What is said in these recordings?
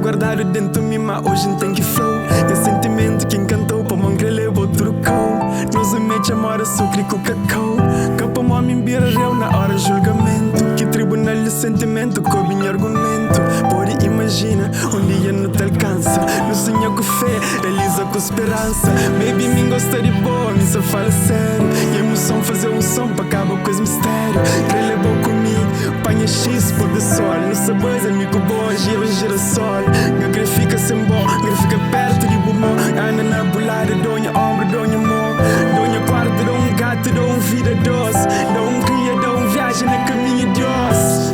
Guardado dentro de mim, mas hoje não tem que flow. E o sentimento que encantou para mão grelebo trocou. Nós mete amor, açúcar com cacau. Capa mó me embirareu na hora julgamento. Que tribunal de sentimento coube em argumento. Pode imagina, dia não te alcança. No sonho com fé, realiza com esperança. Baby, me gosta de boa, me só fala sério. E emoção fazer som para acabar com os mistérios. Grelebo comigo, panha X, pôr do sol. No sabor, amigo boa, gira girassol. Gagre fica sem bom, gagre fica perto de bumão. Ana na bolada, donha ombro, donha mão. Donha quarto, dou gato, dou vida doce. Dou cria, dou viagem na caminho de Deus.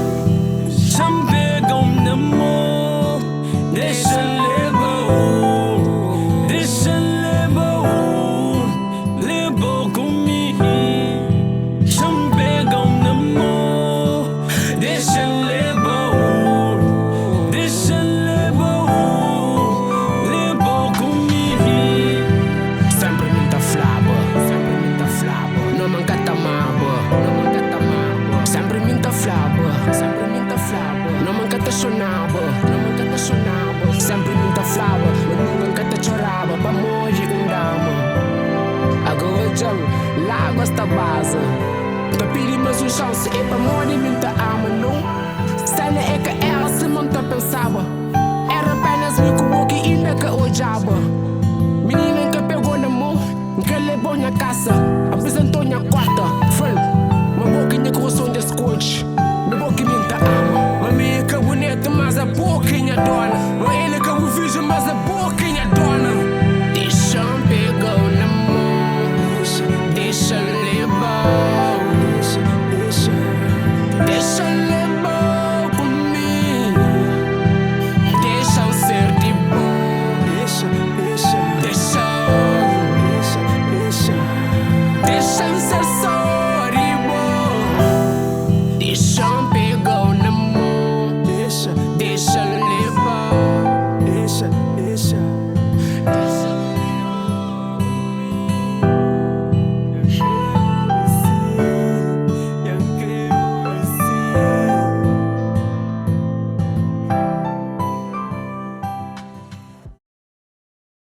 Champegão na mão, deixa lebaU, deixa lebaU, lebaU comigo. Champegão na mão, deixa lebaU, deixa lebaU, lebaU comigo. Sempre muita flaba, não manca tamaba, sempre muita flaba, não manca ta chonaba, sempre muita flaba, não manca ta choraba, pa morrer dama. Agora jam, lá gosta base. Tá pedindo mais chance, é pra morrer muita ama, não? Cena é que ela se monta pensava. Era apenas me com que ainda que odiava. Menina que pegou na mão, que levou na casa.